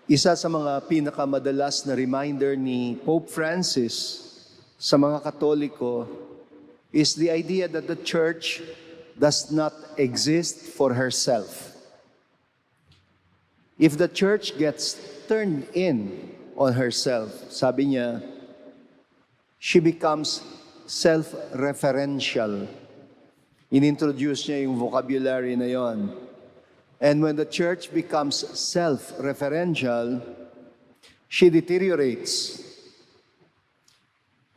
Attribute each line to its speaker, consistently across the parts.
Speaker 1: Isa sa mga pinakamadalas na reminder ni Pope Francis sa mga Katoliko is the idea that the Church does not exist for herself. If the Church gets turned in on herself, sabi niya, she becomes self-referential. Inintroduce niya yung vocabulary na yon. And when the Church becomes self-referential, she deteriorates.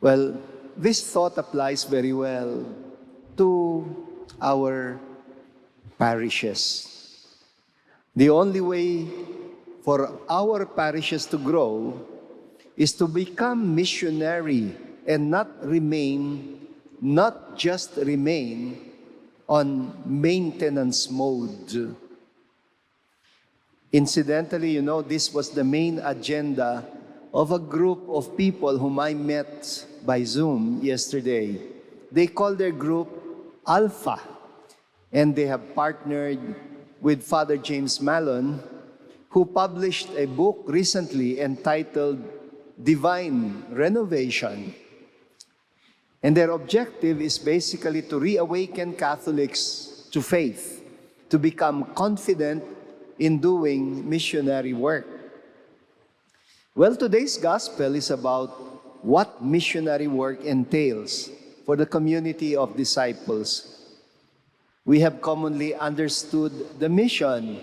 Speaker 1: Well, this thought applies very well to our parishes. The only way for our parishes to grow is to become missionary and not just remain on maintenance mode. Incidentally, this was the main agenda of a group of people whom I met by Zoom yesterday. They call their group Alpha, and they have partnered with Father James Mallon, who published a book recently entitled DIVINE Renovation. And their objective is basically to reawaken Catholics to faith, to become confident in doing missionary work. Well, today's gospel is about what missionary work entails for the community of disciples. We have commonly understood the mission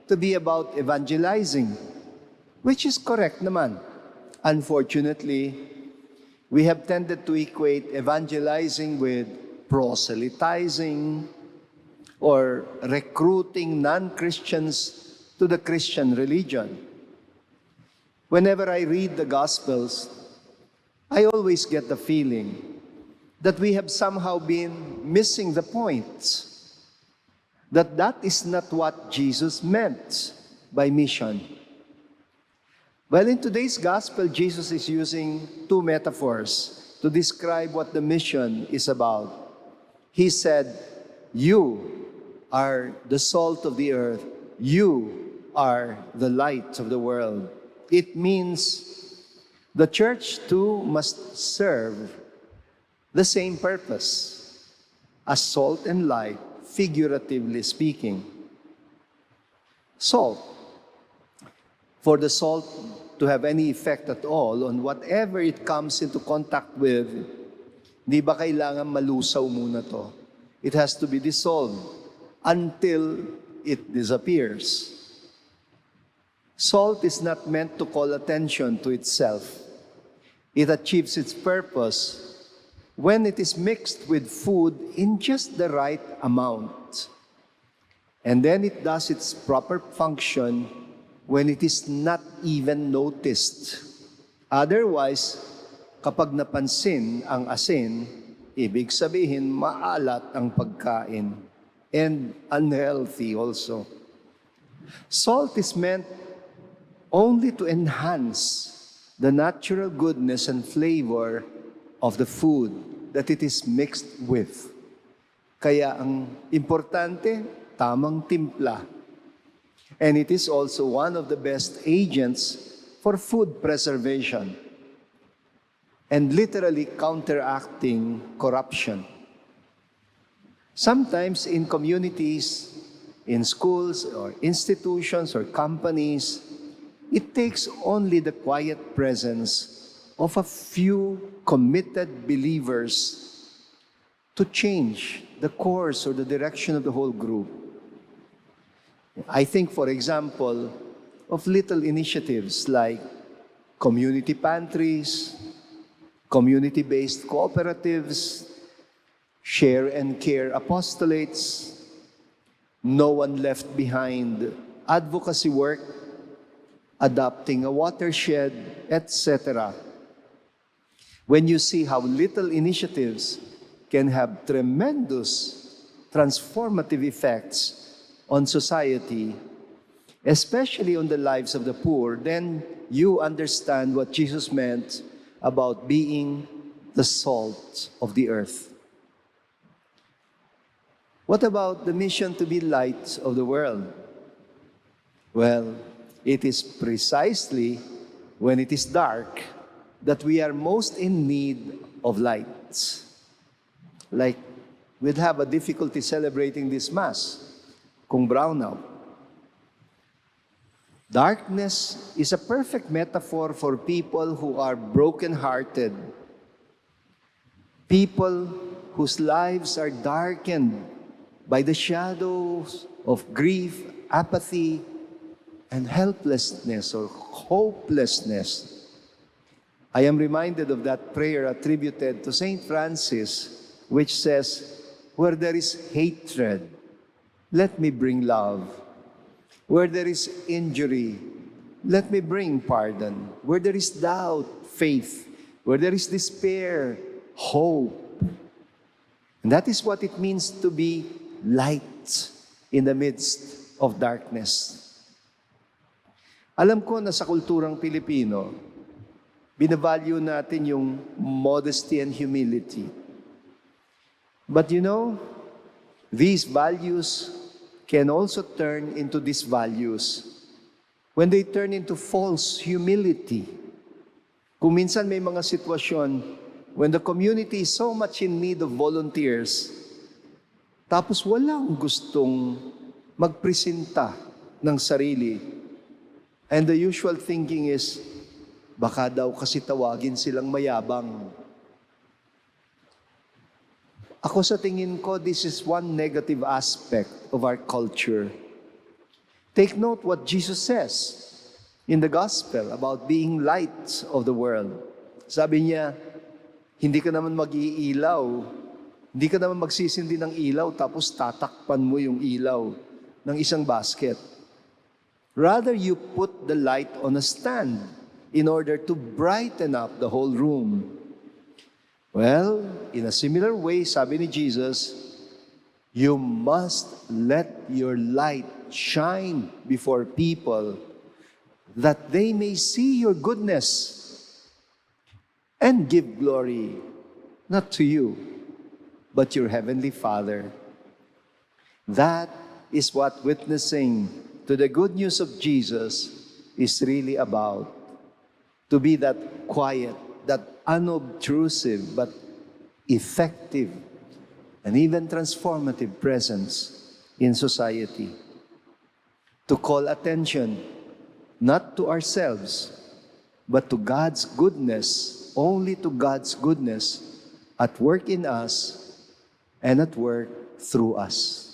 Speaker 1: to be about evangelizing, which is correct naman. Unfortunately, we have tended to equate evangelizing with proselytizing or recruiting non-Christians to the Christian religion. Whenever I read the Gospels, I always get the feeling that we have somehow been missing the point, that is not what Jesus meant by mission. Well, in today's Gospel, Jesus is using two metaphors to describe what the mission is about. He said, "You are the salt of the earth. You are the light of the world." It means the church too must serve the same purpose as salt and light, figuratively speaking. Salt. For the salt to have any effect at all on whatever it comes into contact with, di ba kailangan malusaw muna to? It has to be dissolved until it disappears. Salt is not meant to call attention to itself. It achieves its purpose when it is mixed with food in just the right amount. And then it does its proper function when it is not even noticed. Otherwise, kapag napansin ang asin, ibig sabihin maalat ang pagkain and unhealthy also. Salt is meant only to enhance the natural goodness and flavor of the food that it is mixed with. Kaya ang importante, tamang timpla. And it is also one of the best agents for food preservation and literally counteracting corruption. Sometimes in communities, in schools or institutions or companies, it takes only the quiet presence of a few committed believers to change the course or the direction of the whole group. I think, for example, of little initiatives like community pantries, community-based cooperatives, share and care apostolates, no one left behind advocacy work, adopting a watershed, etc. When you see how little initiatives can have tremendous transformative effects on society, especially on the lives of the poor, then you understand what Jesus meant about being the salt of the earth. What about the mission to be light of the world? Well, it is precisely when it is dark that we are most in need of lights. Like, we'd have a difficulty celebrating this Mass kung brownout. Darkness is a perfect metaphor for people who are broken-hearted, people whose lives are darkened by the shadows of grief, apathy, and helplessness or hopelessness. I am reminded of that prayer attributed to Saint Francis, which says, "Where there is hatred, let me bring love. Where there is injury, let me bring pardon. Where there is doubt, faith. Where there is despair, hope." And that is what it means to be light in the midst of darkness. Alam ko na sa kulturang Pilipino, binavalue natin yung modesty and humility. But you know, these values can also turn into disvalues when they turn into false humility. Kung minsan may mga sitwasyon when the community is so much in need of volunteers, tapos walang gustong magpresenta ng sarili. And the usual thinking is, baka daw kasi tawagin silang mayabang. Ako sa tingin ko, this is one negative aspect of our culture. Take note what Jesus says in the gospel about being lights of the world. Sabi niya, hindi ka naman mag-iilaw, hindi ka naman magsisindi ng ilaw tapos tatakpan mo yung ilaw ng isang basket. Rather, you put the light on a stand in order to brighten up the whole room. Well, in a similar way, sabi ni Jesus, you must let your light shine before people that they may see your goodness and give glory, not to you, but your Heavenly Father. That is what witnessing to the good news of Jesus is really about. To be that quiet, that unobtrusive, but effective, and even transformative presence in society. To call attention, not to ourselves, but to God's goodness, only to God's goodness at work in us and at work through us.